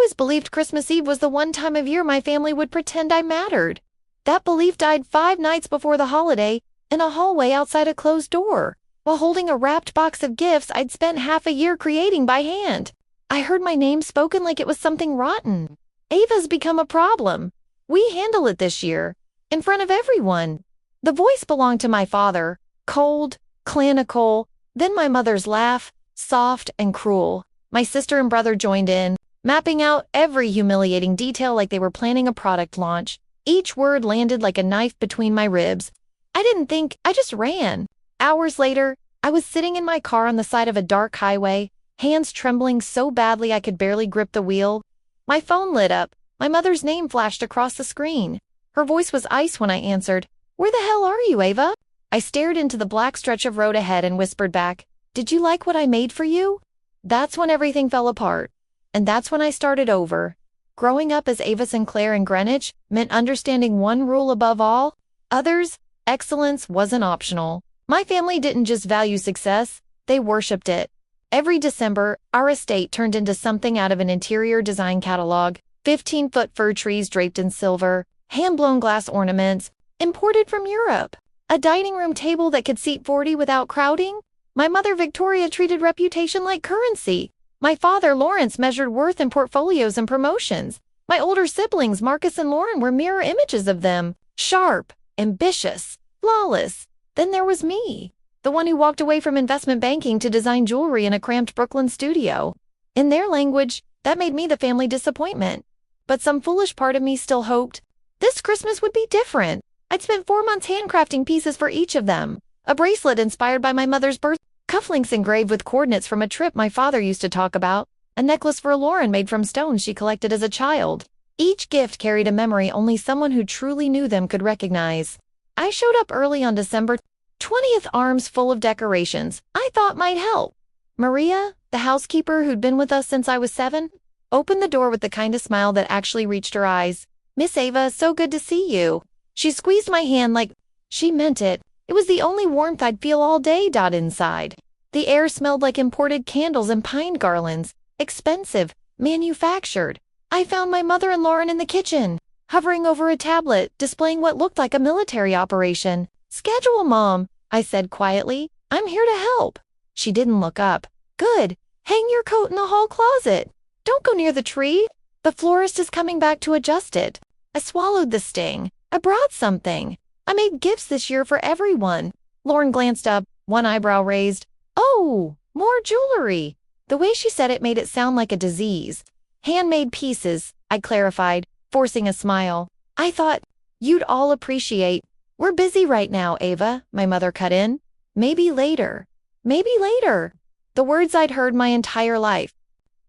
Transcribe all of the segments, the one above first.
always believed Christmas Eve was the one time of year my family would pretend I mattered. That belief died 5 nights before the holiday, in a hallway outside a closed door, while holding a wrapped box of gifts I'd spent half a year creating by hand. I heard my name spoken like it was something rotten. Ava's become a problem. We handle it this year, in front of everyone. The voice belonged to my father, cold, clinical, then my mother's laugh, soft and cruel. My sister and brother joined in, mapping out every humiliating detail like they were planning a product launch. Each word landed like a knife between my ribs. I didn't think, I just ran. Hours later, I was sitting in my car on the side of a dark highway, hands trembling so badly I could barely grip the wheel. My phone lit up. My mother's name flashed across the screen. Her voice was ice when I answered. "Where the hell are you, Ava?" I stared into the black stretch of road ahead and whispered back, "Did you like what I made for you?" That's when everything fell apart. And that's when I started over. Growing up as Ava Sinclair in Greenwich meant understanding one rule above all. Others, excellence wasn't optional. My family didn't just value success, they worshipped it. Every December, our estate turned into something out of an interior design catalog. 15-foot fir trees draped in silver, hand-blown glass ornaments, imported from Europe. A dining room table that could seat 40 without crowding. My mother Victoria treated reputation like currency. My father Lawrence measured worth in portfolios and promotions. My older siblings Marcus and Lauren were mirror images of them. Sharp, ambitious, flawless. Then there was me, the one who walked away from investment banking to design jewelry in a cramped Brooklyn studio. In their language, that made me the family disappointment. But some foolish part of me still hoped this Christmas would be different. I'd spent 4 months handcrafting pieces for each of them. A bracelet inspired by my mother's birth, cufflinks engraved with coordinates from a trip my father used to talk about, a necklace for Lauren made from stones she collected as a child. Each gift carried a memory only someone who truly knew them could recognize. I showed up early on December 20th, arms full of decorations I thought might help. Maria, the housekeeper who'd been with us since I was 7, opened the door with the kind of smile that actually reached her eyes. "Miss Ava, so good to see you." She squeezed my hand like she meant it. It was the only warmth I'd feel all day. Inside. The air smelled like imported candles and pine garlands, expensive, manufactured. I found my mother and Lauren in the kitchen, hovering over a tablet, displaying what looked like a military operation. "Schedule, Mom," I said quietly. "I'm here to help." She didn't look up. "Good. Hang your coat in the hall closet. Don't go near the tree. The florist is coming back to adjust it." I swallowed the sting. I brought something. I made gifts this year for everyone. Lauren glanced up, one eyebrow raised. "Oh, more jewelry." The way she said it made it sound like a disease. "Handmade pieces," I clarified, forcing a smile. "I thought you'd all appreciate." "We're busy right now, Ava," my mother cut in. "Maybe later." Maybe later. The words I'd heard my entire life.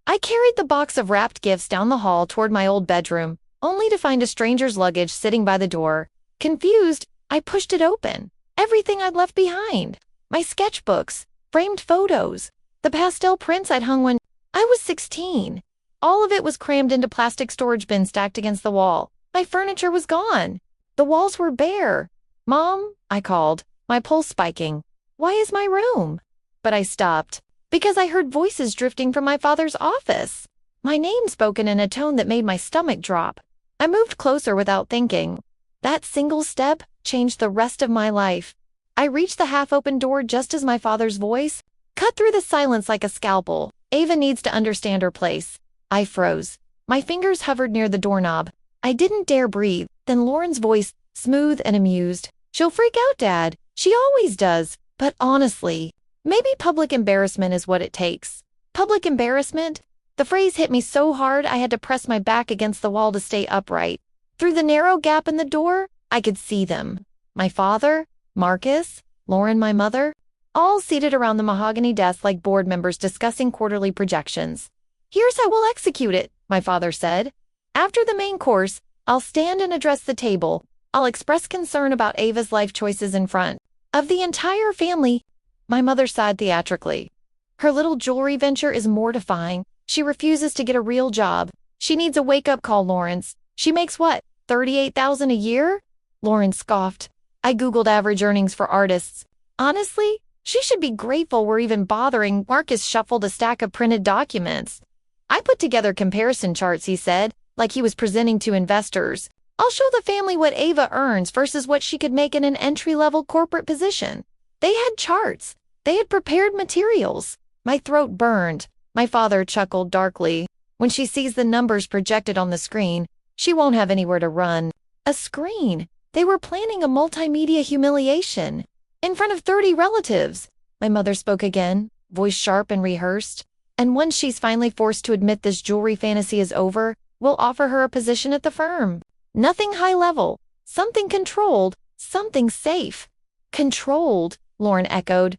I carried the box of wrapped gifts down the hall toward my old bedroom, only to find a stranger's luggage sitting by the door. Confused, I pushed it open. Everything I'd left behind. My sketchbooks, framed photos, the pastel prints I'd hung when I was 16. All of it was crammed into plastic storage bins stacked against the wall. My furniture was gone. The walls were bare. "Mom," I called, my pulse spiking. "Why is my room?" But I stopped, because I heard voices drifting from my father's office. My name spoken in a tone that made my stomach drop. I moved closer without thinking. That single step changed the rest of my life. I reached the half-open door just as my father's voice cut through the silence like a scalpel. "Ava needs to understand her place." I froze. My fingers hovered near the doorknob. I didn't dare breathe. Then Lauren's voice, smooth and amused. "She'll freak out, Dad. She always does. But honestly, maybe public embarrassment is what it takes." Public embarrassment? The phrase hit me so hard I had to press my back against the wall to stay upright. Through the narrow gap in the door, I could see them. My father, Marcus, Lauren, my mother, all seated around the mahogany desk like board members discussing quarterly projections. "Here's how we'll execute it," my father said. "After the main course, I'll stand and address the table. I'll express concern about Ava's life choices in front of the entire family." My mother sighed theatrically. "Her little jewelry venture is mortifying. She refuses to get a real job. She needs a wake-up call, Lawrence. She makes what, $38,000 a year?" Lauren scoffed. I Googled average earnings for artists. "Honestly, she should be grateful we're even bothering." Marcus shuffled a stack of printed documents. I put together comparison charts, he said, like he was presenting to investors. I'll show the family what Ava earns versus what she could make in an entry-level corporate position. They had charts. They had prepared materials. My throat burned. My father chuckled darkly. When she sees the numbers projected on the screen, she won't have anywhere to run. A screen. They were planning a multimedia humiliation. In front of 30 relatives. My mother spoke again, voice sharp and rehearsed. And once she's finally forced to admit this jewelry fantasy is over, we'll offer her a position at the firm. Nothing high level. Something controlled. Something safe. Controlled, Lauren echoed.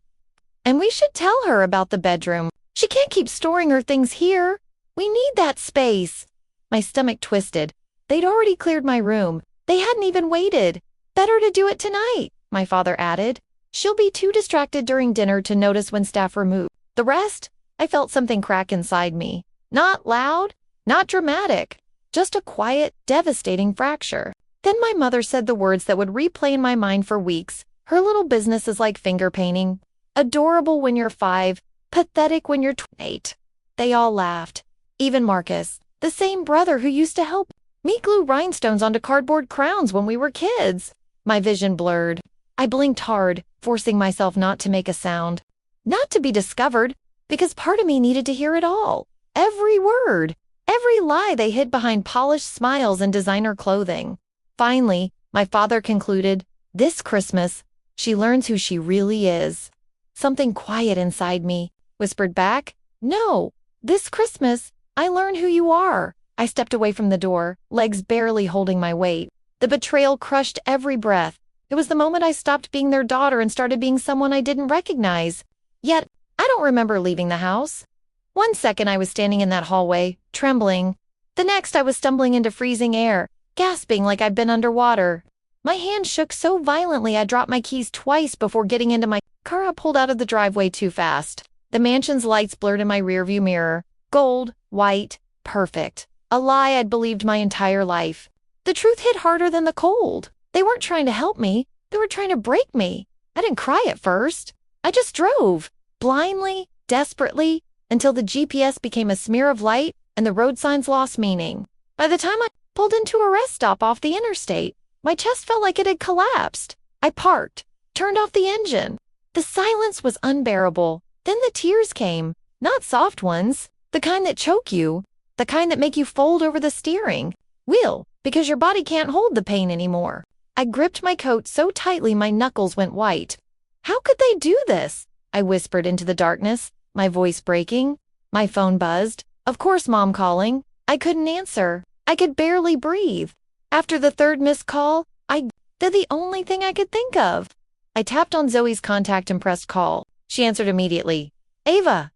And we should tell her about the bedroom. She can't keep storing her things here. We need that space. My stomach twisted. They'd already cleared my room. They hadn't even waited. Better to do it tonight, my father added. She'll be too distracted during dinner to notice when staff remove. The rest? I felt something crack inside me. Not loud, not dramatic, just a quiet, devastating fracture. Then my mother said the words that would replay in my mind for weeks. Her little business is like finger painting. Adorable when you're 5, pathetic when you're 28. They all laughed. Even Marcus, the same brother who used to help me glue rhinestones onto cardboard crowns when we were kids. My vision blurred. I blinked hard, forcing myself not to make a sound. Not to be discovered, because part of me needed to hear it all. Every word. Every lie they hid behind polished smiles and designer clothing. Finally, my father concluded, this Christmas, she learns who she really is. Something quiet inside me whispered back, no, this Christmas, I learn who you are. I stepped away from the door, legs barely holding my weight. The betrayal crushed every breath. It was the moment I stopped being their daughter and started being someone I didn't recognize. Yet, I don't remember leaving the house. One second I was standing in that hallway, trembling. The next I was stumbling into freezing air, gasping like I'd been underwater. My hand shook so violently I dropped my keys twice before getting into my car. I pulled out of the driveway too fast. The mansion's lights blurred in my rearview mirror. Gold, white, perfect. A lie I'd believed my entire life. The truth hit harder than the cold. They weren't trying to help me. They were trying to break me. I didn't cry at first. I just drove, blindly, desperately, until the GPS became a smear of light and the road signs lost meaning. By the time I pulled into a rest stop off the interstate, my chest felt like it had collapsed. I parked, turned off the engine. The silence was unbearable. Then the tears came. Not soft ones, the kind that choke you, the kind that make you fold over the steering wheel because your body can't hold the pain anymore. I gripped my coat so tightly my knuckles went white. How could they do this? I whispered into the darkness, my voice breaking. My phone buzzed. Of course, Mom calling. I couldn't answer. I could barely breathe. After the third missed call, they're the only thing I could think of. I tapped on Zoe's contact and pressed call. She answered immediately. Ava,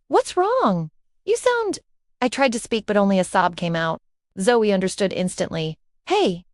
what's wrong? You sound... I tried to speak, but only a sob came out. Zoe understood instantly. Hey,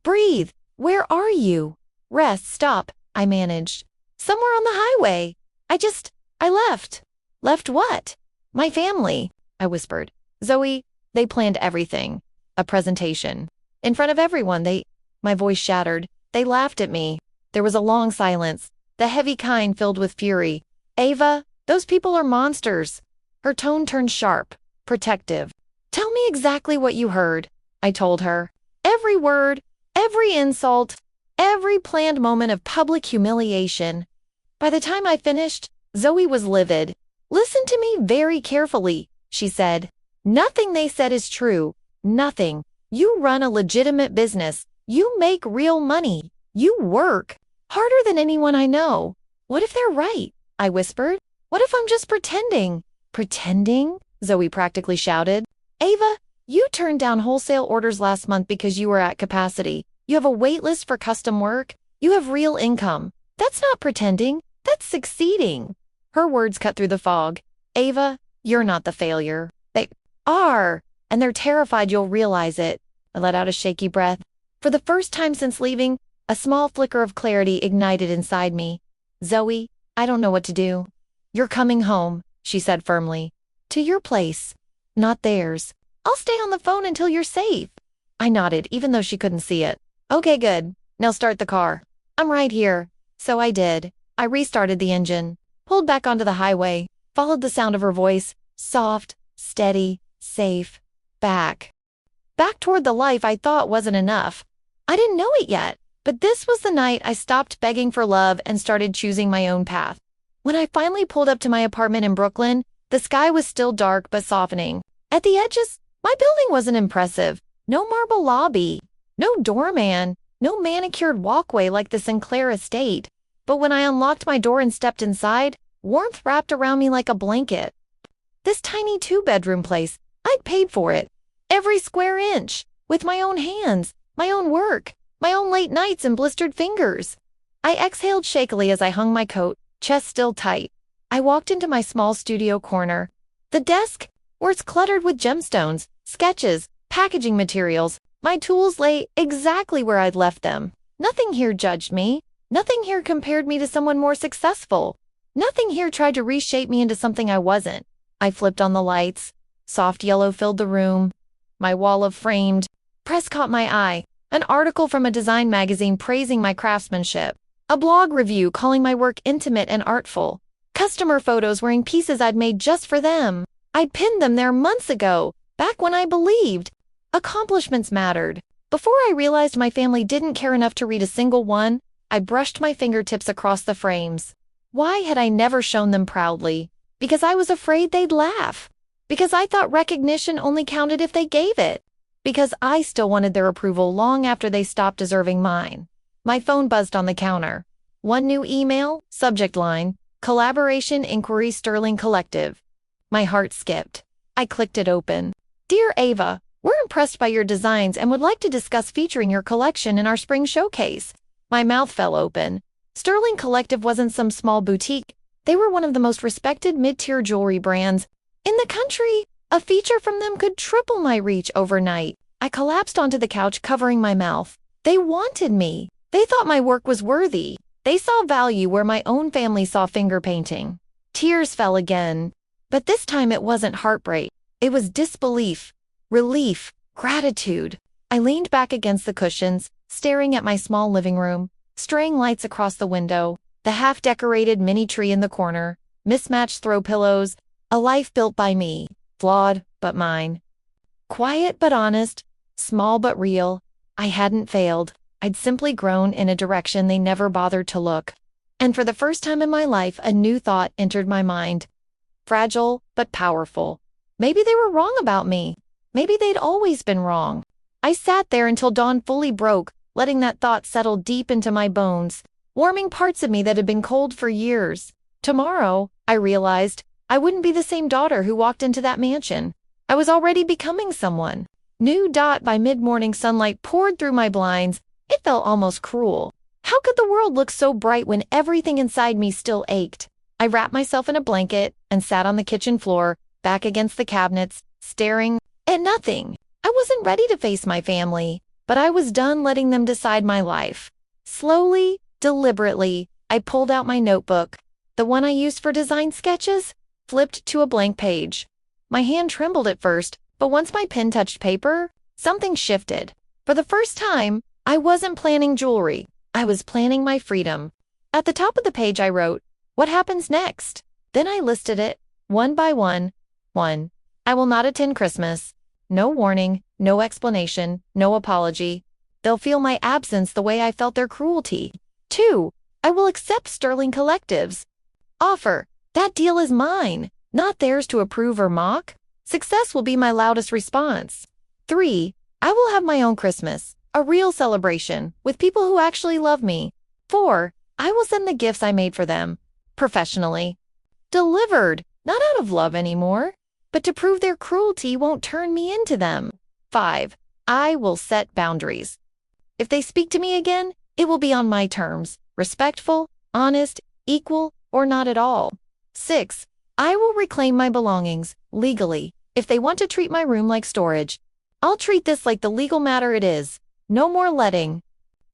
breathe. Where are you? Rest, stop, I managed. Somewhere on the highway. I left. Left what? My family, I whispered. Zoe, they planned everything. A presentation. In front of everyone, my voice shattered. They laughed at me. There was a long silence, the heavy kind filled with fury. Ava, those people are monsters. Her tone turned sharp, protective. Tell me exactly what you heard, I told her. Every word, every insult, every planned moment of public humiliation. By the time I finished, Zoe was livid. Listen to me very carefully, she said. Nothing they said is true. Nothing. You run a legitimate business. You make real money. You work. Harder than anyone I know. What if they're right? I whispered. What if I'm just pretending? Pretending? Zoe practically shouted. Ava, you turned down wholesale orders last month because you were at capacity. You have a wait list for custom work. You have real income. That's not pretending. That's succeeding. Her words cut through the fog. Ava, you're not the failure. They are, and they're terrified you'll realize it. I let out a shaky breath. For the first time since leaving, a small flicker of clarity ignited inside me. Zoe, I don't know what to do. You're coming home, she said firmly. To your place, not theirs. I'll stay on the phone until you're safe. I nodded, even though she couldn't see it. Okay, good. Now start the car. I'm right here. So I did. I restarted the engine, pulled back onto the highway, followed the sound of her voice, soft, steady, safe, back. Back toward the life I thought wasn't enough. I didn't know it yet, but this was the night I stopped begging for love and started choosing my own path. When I finally pulled up to my apartment in Brooklyn, the sky was still dark but softening. At the edges, my building wasn't impressive. No marble lobby, no doorman, no manicured walkway like the Sinclair estate. But when I unlocked my door and stepped inside, warmth wrapped around me like a blanket. This tiny two-bedroom place, I'd paid for it. Every square inch, with my own hands, my own work, my own late nights and blistered fingers. I exhaled shakily as I hung my coat, chest still tight. I walked into my small studio corner. The desk, where it's cluttered with gemstones, sketches, packaging materials, my tools lay exactly where I'd left them. Nothing here judged me. Nothing here compared me to someone more successful. Nothing here tried to reshape me into something I wasn't. I flipped on the lights. Soft yellow filled the room. My wall of framed press caught my eye. An article from a design magazine praising my craftsmanship. A blog review calling my work intimate and artful. Customer photos wearing pieces I'd made just for them. I'd pinned them there months ago, back when I believed accomplishments mattered. Before I realized my family didn't care enough to read a single one, I brushed my fingertips across the frames. Why had I never shown them proudly? Because I was afraid they'd laugh. Because I thought recognition only counted if they gave it. Because I still wanted their approval long after they stopped deserving mine. My phone buzzed on the counter. One new email, subject line, Collaboration Inquiry Sterling Collective. My heart skipped. I clicked it open. Dear Ava, we're impressed by your designs and would like to discuss featuring your collection in our spring showcase. My mouth fell open. Sterling Collective wasn't some small boutique. They were one of the most respected mid-tier jewelry brands in the country. A feature from them could triple my reach overnight. I collapsed onto the couch, covering my mouth. They wanted me. They thought my work was worthy. They saw value where my own family saw finger painting. Tears fell again. But this time it wasn't heartbreak. It was disbelief, relief, gratitude. I leaned back against the cushions, staring at my small living room, straying lights across the window, the half-decorated mini tree in the corner, mismatched throw pillows, a life built by me, flawed but mine. Quiet but honest, small but real. I hadn't failed. I'd simply grown in a direction they never bothered to look. And for the first time in my life, a new thought entered my mind. Fragile but powerful. Maybe they were wrong about me. Maybe they'd always been wrong. I sat there until dawn fully broke, letting that thought settle deep into my bones, warming parts of me that had been cold for years. Tomorrow, I realized, I wouldn't be the same daughter who walked into that mansion. I was already becoming someone. New dot by mid-morning sunlight poured through my blinds. It felt almost cruel. How could the world look so bright when everything inside me still ached? I wrapped myself in a blanket and sat on the kitchen floor, back against the cabinets, staring at nothing. I wasn't ready to face my family, but I was done letting them decide my life. Slowly, deliberately, I pulled out my notebook, the one I used for design sketches, flipped to a blank page. My hand trembled at first, but once my pen touched paper, something shifted. For the first time, I wasn't planning jewelry. I was planning my freedom. At the top of the page I wrote, "What happens next?" Then I listed it, one by one. 1. I will not attend Christmas. No warning, no explanation, no apology. They'll feel my absence the way I felt their cruelty. 2. I will accept Sterling Collective's offer. That deal is mine, not theirs to approve or mock. Success will be my loudest response. 3. I will have my own Christmas, a real celebration, with people who actually love me. 4. I will send the gifts I made for them, professionally. Delivered, not out of love anymore, but to prove their cruelty won't turn me into them. 5. I will set boundaries. If they speak to me again, it will be on my terms, respectful, honest, equal, or not at all. 6. I will reclaim my belongings, legally. If they want to treat my room like storage, I'll treat this like the legal matter it is. No more letting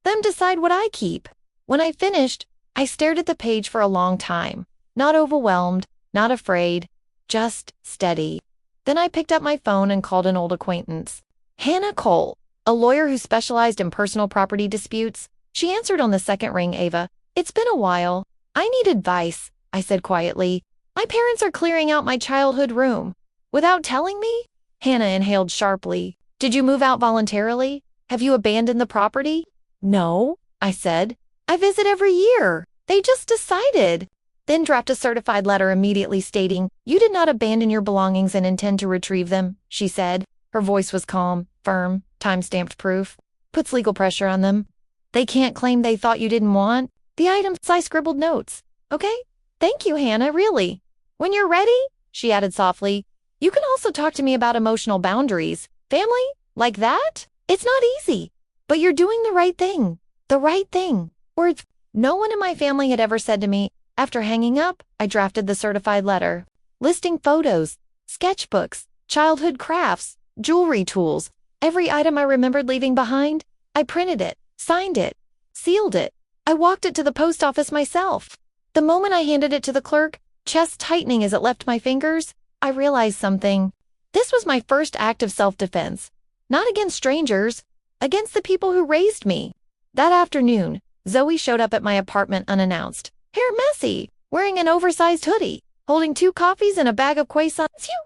them decide what I keep. When I finished, I stared at the page for a long time. Not overwhelmed, not afraid, just steady. Then I picked up my phone and called an old acquaintance. Hannah Cole, a lawyer who specialized in personal property disputes. She answered on the second ring. Ava, it's been a while. I need advice, I said quietly. My parents are clearing out my childhood room. Without telling me? Hannah inhaled sharply. Did you move out voluntarily? Have you abandoned the property? No, I said. I visit every year. They just decided. Then draft a certified letter immediately stating, you did not abandon your belongings and intend to retrieve them, she said. Her voice was calm, firm, time-stamped proof. Puts legal pressure on them. They can't claim they thought you didn't want the items. I scribbled notes. Okay? Thank you, Hannah, really. When you're ready, she added softly, you can also talk to me about emotional boundaries. Family? Like that? It's not easy. But you're doing the right thing. The right thing. Words no one in my family had ever said to me. After hanging up, I drafted the certified letter, listing photos, sketchbooks, childhood crafts, jewelry tools, every item I remembered leaving behind. I printed it, signed it, sealed it. I walked it to the post office myself. The moment I handed it to the clerk, chest tightening as it left my fingers, I realized something. This was my first act of self-defense. Not against strangers, against the people who raised me. That afternoon, Zoe showed up at my apartment unannounced. Hair messy, wearing an oversized hoodie, holding 2 coffees and a bag of croissants. You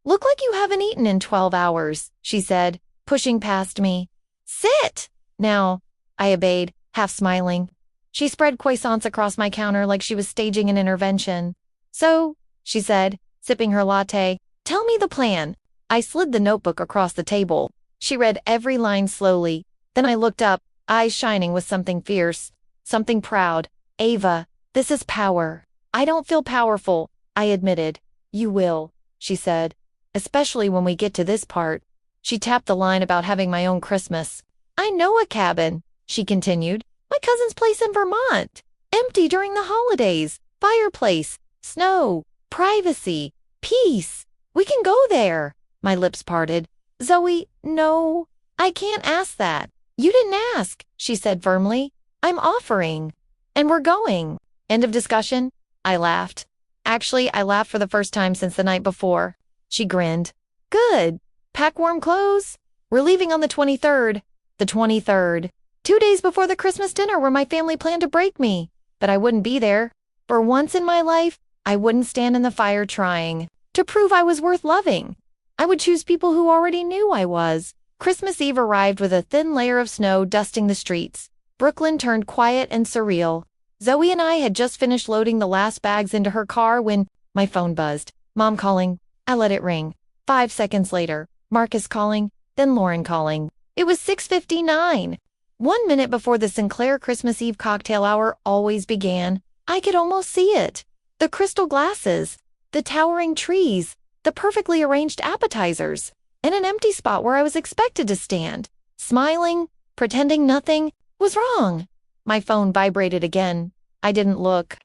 look like you haven't eaten in 12 hours, she said, pushing past me. Sit! Now, I obeyed, half smiling. She spread croissants across my counter like she was staging an intervention. So, she said, sipping her latte, tell me the plan. I slid the notebook across the table. She read every line slowly. Then I looked up, eyes shining with something fierce, something proud. Ava, this is power. I don't feel powerful, I admitted. You will, she said. Especially when we get to this part. She tapped the line about having my own Christmas. I know a cabin, she continued. My cousin's place in Vermont. Empty during the holidays. Fireplace, snow, privacy, peace. We can go there. My lips parted. Zoe, no, I can't ask that. You didn't ask, she said firmly. I'm offering. And we're going. End of discussion? I laughed. Actually, I laughed for the first time since the night before. She grinned. Good. Pack warm clothes? We're leaving on the 23rd. The 23rd. 2 days before the Christmas dinner where my family planned to break me. But I wouldn't be there. For once in my life, I wouldn't stand in the fire trying to prove I was worth loving. I would choose people who already knew I was. Christmas Eve arrived with a thin layer of snow dusting the streets. Brooklyn turned quiet and surreal. Zoe and I had just finished loading the last bags into her car when my phone buzzed. Mom calling. I let it ring. 5 seconds later, Marcus calling, then Lauren calling. It was 6:59. 1 minute before the Sinclair Christmas Eve cocktail hour always began. I could almost see it. The crystal glasses, the towering trees, the perfectly arranged appetizers, and an empty spot where I was expected to stand. Smiling, pretending nothing was wrong. My phone vibrated again. I didn't look.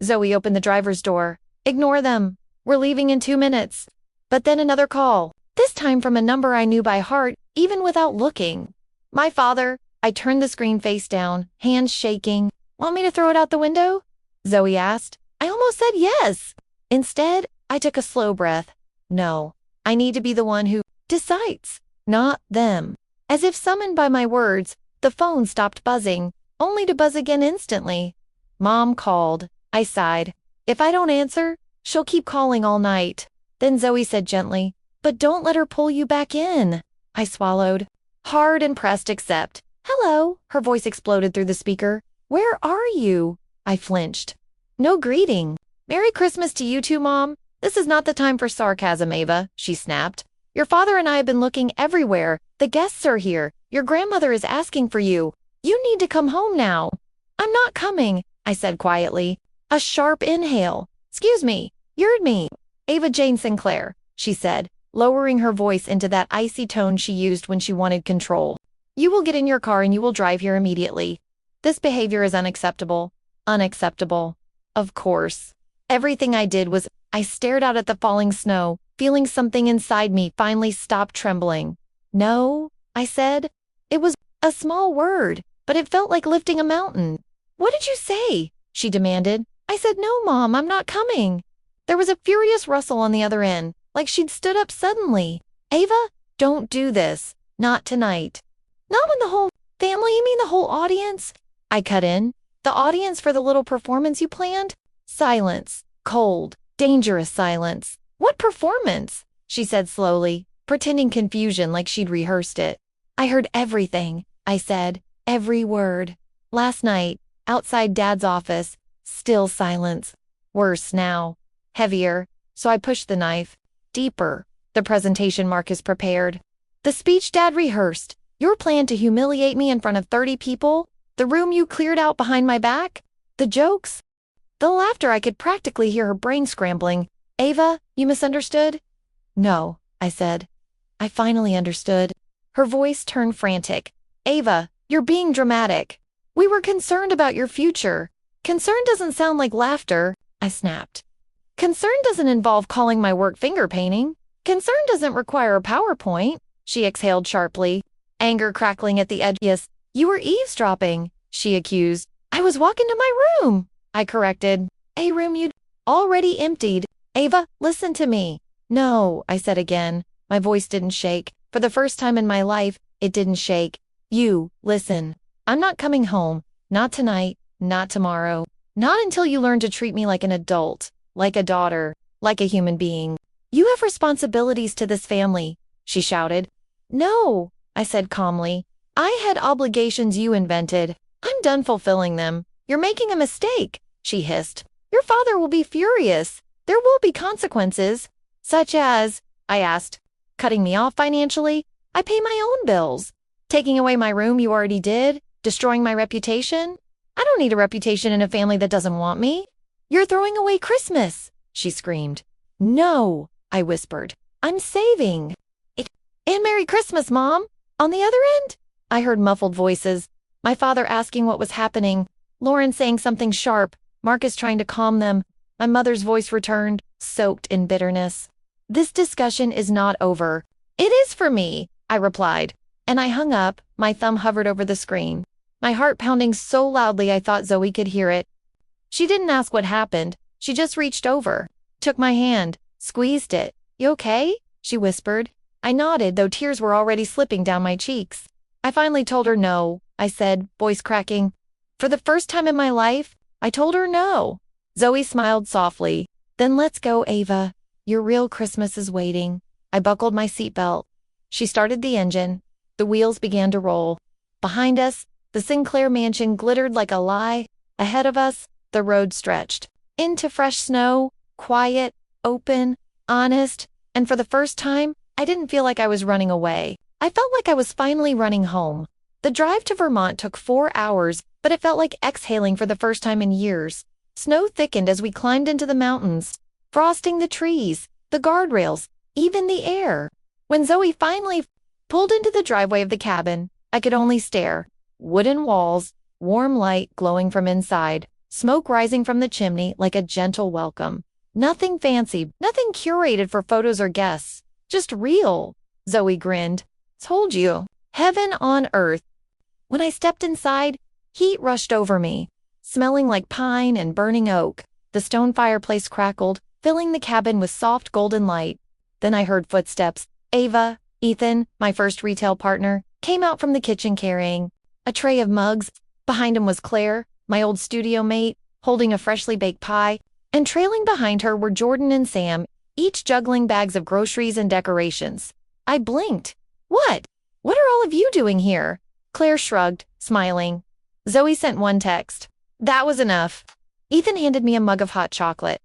Zoe opened the driver's door. Ignore them. We're leaving in 2 minutes. But then another call, this time from a number I knew by heart, even without looking. My father. I turned the screen face down, hands shaking. Want me to throw it out the window? Zoe asked. I almost said yes. Instead, I took a slow breath. No, I need to be the one who decides, not them. As if summoned by my words, the phone stopped buzzing, only to buzz again instantly. Mom called. I sighed. If I don't answer, she'll keep calling all night. Then Zoe said gently, but don't let her pull you back in. I swallowed. Hard and pressed accept. Hello, her voice exploded through the speaker. Where are you? I flinched. No greeting. Merry Christmas to you too, Mom. This is not the time for sarcasm, Ava, she snapped. Your father and I have been looking everywhere. The guests are here. Your grandmother is asking for you. You need to come home now. I'm not coming, I said quietly. A sharp inhale. Excuse me. You're me. Ava Jane Sinclair, she said, lowering her voice into that icy tone she used when she wanted control. You will get in your car and you will drive here immediately. This behavior is unacceptable. Unacceptable. Of course. Everything I did was, I stared out at the falling snow, feeling something inside me finally stop trembling. No, I said. It was a small word, but it felt like lifting a mountain. What did you say? She demanded. I said, no, Mom, I'm not coming. There was a furious rustle on the other end, like she'd stood up suddenly. Ava, don't do this. Not tonight. Not when the whole family, you mean the whole audience? I cut in. The audience for the little performance you planned? Silence. Cold. Dangerous silence. What performance? she said slowly, pretending confusion like she'd rehearsed it. I heard everything, I said, every word. Last night, outside Dad's office, still silence. Worse now. Heavier, so I pushed the knife. Deeper. The presentation Marcus prepared. The speech Dad rehearsed. Your plan to humiliate me in front of 30 people? The room you cleared out behind my back? The jokes? The laughter I could practically hear her brain scrambling. Ava, you misunderstood? No, I said. I finally understood. Her voice turned frantic. Ava, you're being dramatic. We were concerned about your future. Concern doesn't sound like laughter, I snapped. Concern doesn't involve calling my work finger painting. Concern doesn't require a PowerPoint, she exhaled sharply, anger crackling at the edge. Yes, you were eavesdropping, she accused. I was walking to my room, I corrected. A room you'd already emptied. Ava, listen to me. No, I said again. My voice didn't shake. For the first time in my life, it didn't shake. You, listen. I'm not coming home. Not tonight. Not tomorrow. Not until you learn to treat me like an adult, like a daughter, like a human being. You have responsibilities to this family, she shouted. No, I said calmly. I had obligations you invented. I'm done fulfilling them. You're making a mistake, she hissed. Your father will be furious. There will be consequences. Such as, I asked, cutting me off financially? I pay my own bills. Taking away my room you already did? Destroying my reputation? I don't need a reputation in a family that doesn't want me. You're throwing away Christmas, she screamed. No, I whispered. I'm saving. And Merry Christmas, Mom. On the other end? I heard muffled voices. My father asking what was happening. Lauren saying something sharp. Marcus trying to calm them. My mother's voice returned, soaked in bitterness. This discussion is not over. It is for me, I replied. And I hung up, my thumb hovered over the screen. My heart pounding so loudly I thought Zoe could hear it. She didn't ask what happened. She just reached over, took my hand, squeezed it. You okay? She whispered. I nodded, though tears were already slipping down my cheeks. I finally told her no, I said, voice cracking. For the first time in my life, I told her no. Zoe smiled softly. Then let's go, Ava. Your real Christmas is waiting. I buckled my seatbelt. She started the engine. The wheels began to roll. Behind us, the Sinclair mansion glittered like a lie. Ahead of us, the road stretched. Into fresh snow, quiet, open, honest, and for the first time, I didn't feel like I was running away. I felt like I was finally running home. The drive to Vermont took 4 hours, but it felt like exhaling for the first time in years. Snow thickened as we climbed into the mountains, frosting the trees, the guardrails, even the air. When Zoe finally pulled into the driveway of the cabin, I could only stare. Wooden walls, warm light glowing from inside, smoke rising from the chimney like a gentle welcome. Nothing fancy, nothing curated for photos or guests. Just real. Zoe grinned. Told you. Heaven on earth. When I stepped inside, heat rushed over me, smelling like pine and burning oak. The stone fireplace crackled, filling the cabin with soft golden light. Then I heard footsteps. Ava, Ethan, my first retail partner, came out from the kitchen carrying a tray of mugs. Behind him was Claire, my old studio mate, holding a freshly baked pie, and trailing behind her were Jordan and Sam, each juggling bags of groceries and decorations. I blinked. What? What are all of you doing here? Claire shrugged, smiling. Zoe sent one text. That was enough. Ethan handed me a mug of hot chocolate.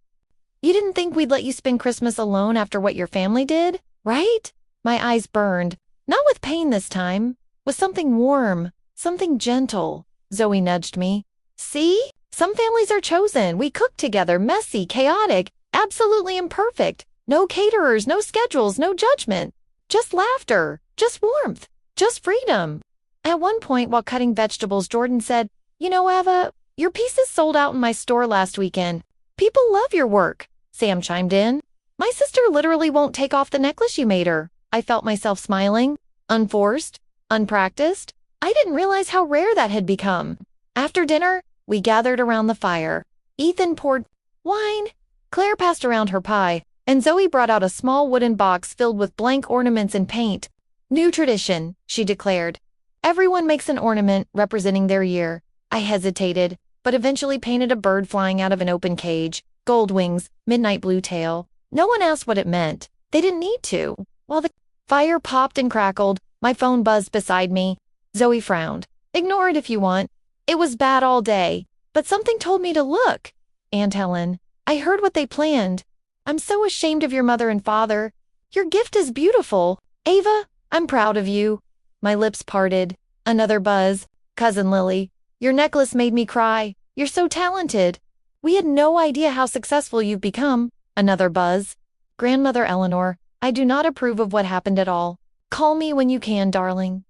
You didn't think we'd let you spend Christmas alone after what your family did, right? My eyes burned. Not with pain this time. With something warm, something gentle. Zoe nudged me. See? Some families are chosen. We cook together, messy, chaotic, absolutely imperfect. No caterers, no schedules, no judgment. Just laughter, just warmth, just freedom. At one point while cutting vegetables, Jordan said, You know, Ava, your pieces sold out in my store last weekend. People love your work. Sam chimed in. My sister literally won't take off the necklace you made her. I felt myself smiling. Unforced, unpracticed. I didn't realize how rare that had become. After dinner, we gathered around the fire. Ethan poured wine. Claire passed around her pie, and Zoe brought out a small wooden box filled with blank ornaments and paint. New tradition, she declared. Everyone makes an ornament representing their year. I hesitated, but eventually painted a bird flying out of an open cage, gold wings, midnight blue tail. No one asked what it meant. They didn't need to. While the fire popped and crackled, my phone buzzed beside me. Zoe frowned. Ignore it if you want. It was bad all day, but something told me to look. Aunt Helen, I heard what they planned. I'm so ashamed of your mother and father. Your gift is beautiful. Ava, I'm proud of you. My lips parted. Another buzz. Cousin Lily, your necklace made me cry. You're so talented. We had no idea how successful you've become. Another buzz. Grandmother Eleanor, I do not approve of what happened at all. Call me when you can, darling.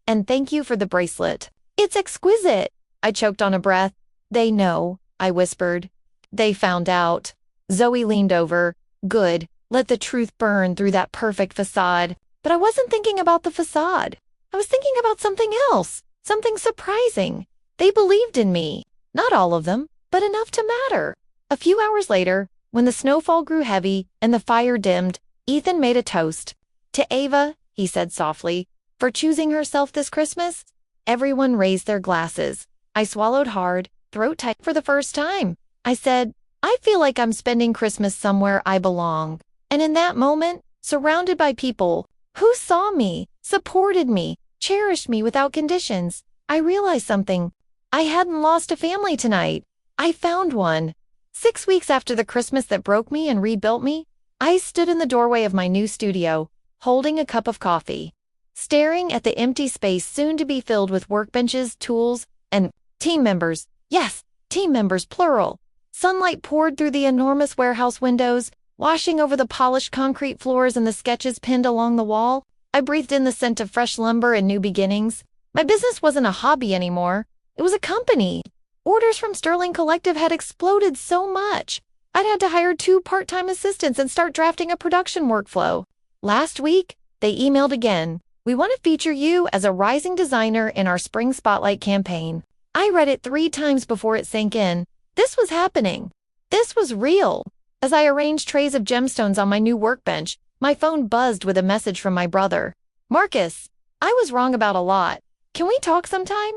And thank you for the bracelet. It's exquisite. I choked on a breath. They know, I whispered. They found out. Zoe leaned over. Good. Let the truth burn through that perfect facade. But I wasn't thinking about the facade. I was thinking about something else. Something surprising. They believed in me. Not all of them, but enough to matter. A few hours later, when the snowfall grew heavy and the fire dimmed, Ethan made a toast. To Ava, he said softly, for choosing herself this Christmas. Everyone raised their glasses. I swallowed hard, throat tight for the first time. I said, I feel like I'm spending Christmas somewhere I belong. And in that moment, surrounded by people who saw me, supported me, cherished me without conditions, I realized something. I hadn't lost a family tonight. I found one. 6 weeks after the Christmas that broke me and rebuilt me, I stood in the doorway of my new studio, holding a cup of coffee, staring at the empty space soon to be filled with workbenches, tools, and team members. Yes, team members, plural. Sunlight poured through the enormous warehouse windows, washing over the polished concrete floors and the sketches pinned along the wall. I breathed in the scent of fresh lumber and new beginnings. My business wasn't a hobby anymore. It was a company. Orders from Sterling Collective had exploded so much. I'd had to hire 2 part-time assistants and start drafting a production workflow. Last week, they emailed again. We want to feature you as a rising designer in our Spring Spotlight campaign. I read it 3 times before it sank in. This was happening. This was real. As I arranged trays of gemstones on my new workbench, my phone buzzed with a message from my brother. Marcus, I was wrong about a lot. Can we talk sometime?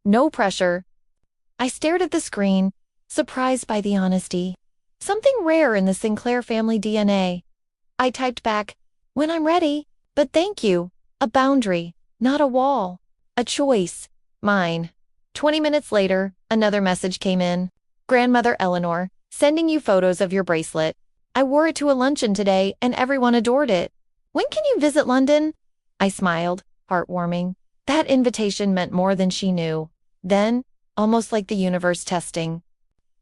No pressure. I stared at the screen, surprised by the honesty. Something rare in the Sinclair family DNA. I typed back, when I'm ready, but thank you. A boundary, not a wall. A choice. Mine. 20 minutes later, another message came in. Grandmother Eleanor, sending you photos of your bracelet. I wore it to a luncheon today and everyone adored it. When can you visit London? I smiled, heartwarming. That invitation meant more than she knew. Then, almost like the universe testing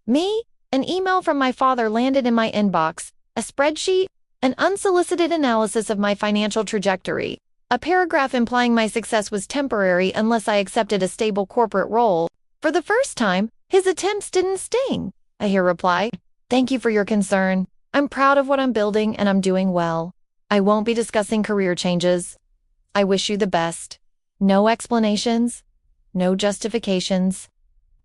me, an email from my father landed in my inbox, a spreadsheet, an unsolicited analysis of my financial trajectory, a paragraph implying my success was temporary unless I accepted a stable corporate role. For the first time, his attempts didn't sting. I hear reply, thank you for your concern. I'm proud of what I'm building and I'm doing well. I won't be discussing career changes. I wish you the best. No explanations, no justifications,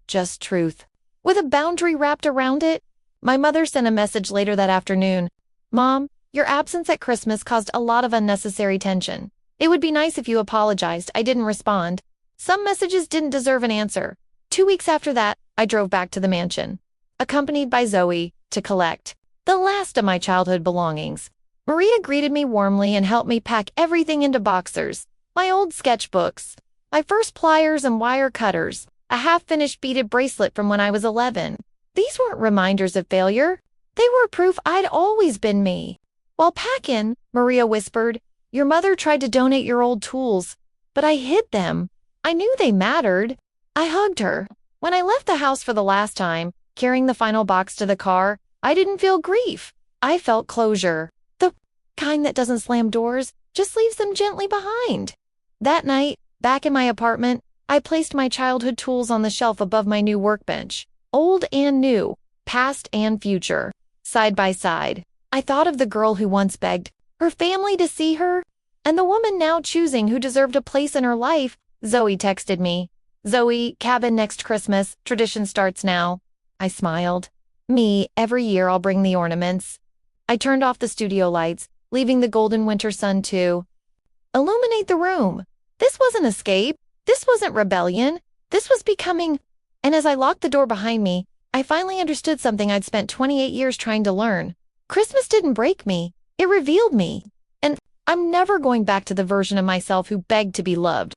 just truth. With a boundary wrapped around it, my mother sent a message later that afternoon. Mom, your absence at Christmas caused a lot of unnecessary tension. It would be nice if you apologized. I didn't respond. Some messages didn't deserve an answer. 2 weeks after that, I drove back to the mansion, accompanied by Zoe, to collect the last of my childhood belongings. Maria greeted me warmly and helped me pack everything into boxers. My old sketchbooks, my first pliers and wire cutters, a half-finished beaded bracelet from when I was 11. These weren't reminders of failure. They were proof I'd always been me. While packing, Maria whispered, your mother tried to donate your old tools, but I hid them. I knew they mattered. I hugged her. When I left the house for the last time, carrying the final box to the car, I didn't feel grief. I felt closure. The kind that doesn't slam doors, just leaves them gently behind. That night, back in my apartment, I placed my childhood tools on the shelf above my new workbench. Old and new, past and future, side by side. I thought of the girl who once begged her family to see her, and the woman now choosing who deserved a place in her life. Zoe texted me. Zoe, cabin next Christmas, tradition starts now. I smiled. Me, every year I'll bring the ornaments. I turned off the studio lights, leaving the golden winter sun to illuminate the room. This wasn't escape. This wasn't rebellion. This was becoming. And as I locked the door behind me, I finally understood something I'd spent 28 years trying to learn. Christmas didn't break me. It revealed me. And I'm never going back to the version of myself who begged to be loved.